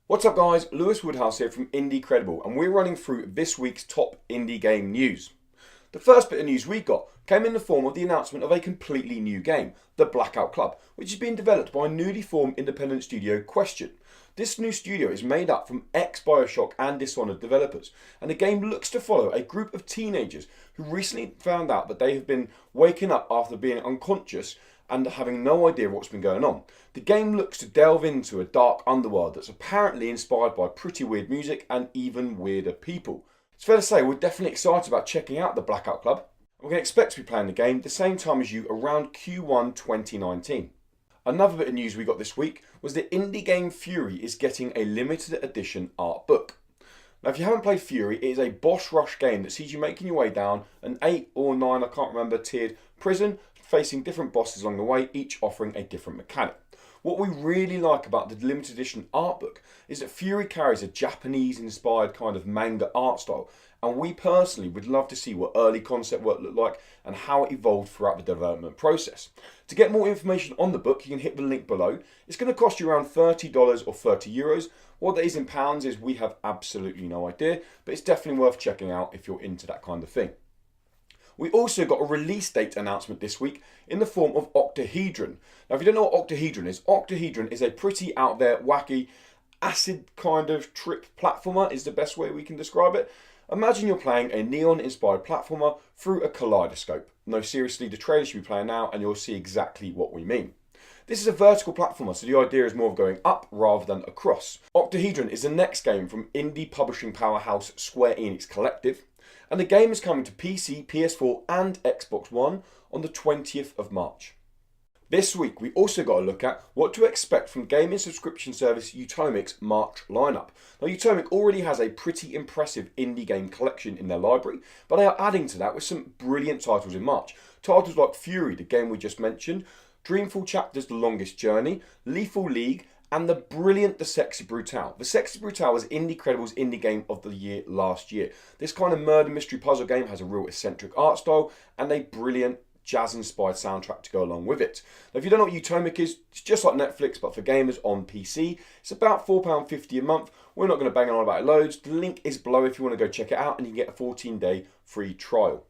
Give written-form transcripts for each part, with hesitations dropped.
What's up guys, Lewis Woodhouse here from Indie Credible, and we're running through this week's top indie game news. The first bit of news we got came in the form of the announcement of a completely new game, The Blackout Club, which is being developed by newly formed independent studio Question. This new studio is made up from ex-Bioshock and Dishonored developers, and the game looks to follow a group of teenagers who recently found out that they have been waking up after being unconscious and having no idea what's been going on. The game looks to delve into a dark underworld that's apparently inspired by pretty weird music and even weirder people. It's fair to say we're definitely excited about checking out the Blackout Club. We're going to expect to be playing the game at the same time as you around Q1 2019. Another bit of news we got this week was that indie game Furi is getting a limited edition art book. Now if you haven't played Furi, it is a boss rush game that sees you making your way down an 8 or 9, I can't remember, tiered prison, facing different bosses along the way, each offering a different mechanic. What we really like about the limited edition art book is that Furi carries a Japanese inspired kind of manga art style, and we personally would love to see what early concept work looked like and how it evolved throughout the development process. To get more information on the book, you can hit the link below. It's going to cost you around $30 or €30. What that is in pounds is we have absolutely no idea, but it's definitely worth checking out if you're into that kind of thing. We also got a release date announcement this week in the form of Octahedron. Now if you don't know what Octahedron is a pretty out there, wacky, acid kind of trip platformer is the best way we can describe it. Imagine you're playing a neon inspired platformer through a kaleidoscope. No, seriously, the trailer should be playing now and you'll see exactly what we mean. This is a vertical platformer, so the idea is more of going up rather than across. Octahedron is the next game from indie publishing powerhouse Square Enix Collective, and the game is coming to PC, PS4 and Xbox One on the 20th of March. This week we also got a look at what to expect from gaming subscription service Utomik's March lineup. Now Utomik already has a pretty impressive indie game collection in their library, but they are adding to that with some brilliant titles in March. Titles like Furi, the game we just mentioned, Dreamful Chapters, The Longest Journey, Lethal League, and the brilliant The Sexy Brutale. The Sexy Brutale was Indie Credible's indie game of the year last year. This kind of murder mystery puzzle game has a real eccentric art style and a brilliant jazz-inspired soundtrack to go along with it. Now, if you don't know what Utomik is, it's just like Netflix but for gamers on PC. It's about £4.50 a month. We're not going to bang on about it loads. The link is below if you want to go check it out and you can get a 14-day free trial.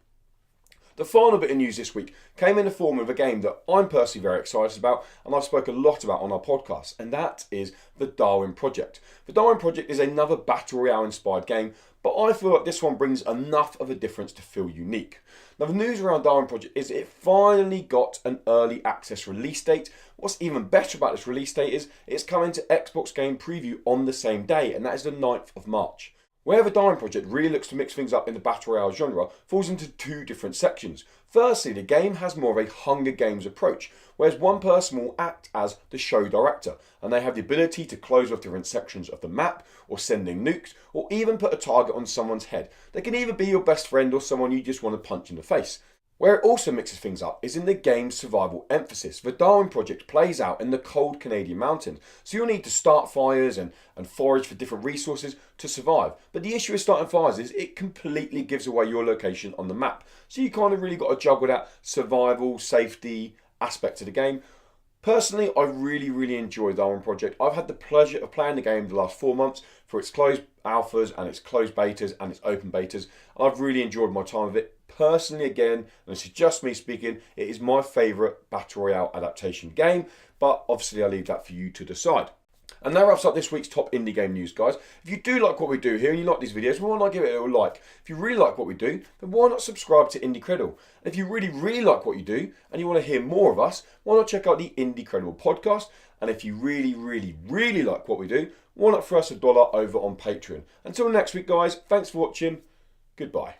The final bit of news this week came in the form of a game that I'm personally very excited about and I've spoken a lot about on our podcast, and that is the Darwin Project. The Darwin Project is another Battle Royale inspired game, but I feel like this one brings enough of a difference to feel unique. Now the news around Darwin Project is it finally got an early access release date. What's even better about this release date is it's coming to Xbox Game Preview on the same day, and that is the 9th of March. Where the Darwin Project really looks to mix things up in the Battle Royale genre falls into two different sections. Firstly, the game has more of a Hunger Games approach, whereas one person will act as the show director, and they have the ability to close off different sections of the map, or sending nukes, or even put a target on someone's head. They can either be your best friend or someone you just want to punch in the face. Where it also mixes things up is in the game's survival emphasis. The Darwin Project plays out in the cold Canadian mountains, so you'll need to start fires and forage for different resources to survive. But the issue with starting fires is it completely gives away your location on the map. So you kind of really got to juggle that survival, safety aspect of the game. Personally, I really enjoy Darwin Project. I've had the pleasure of playing the game the last 4 months for its closed alphas and its closed betas and its open betas. I've really enjoyed my time with it. Personally, again, and this is just me speaking, it is my favourite Battle Royale adaptation game, but obviously I leave that for you to decide. And that wraps up this week's top indie game news, guys. If you do like what we do here and you like these videos, why not give it a little like? If you really like what we do, then why not subscribe to Indie Credible? And if you really like what you do and you want to hear more of us, why not check out the Indie Credible podcast? And if you really like what we do, why not throw us $1 over on Patreon? Until next week, guys, thanks for watching. Goodbye.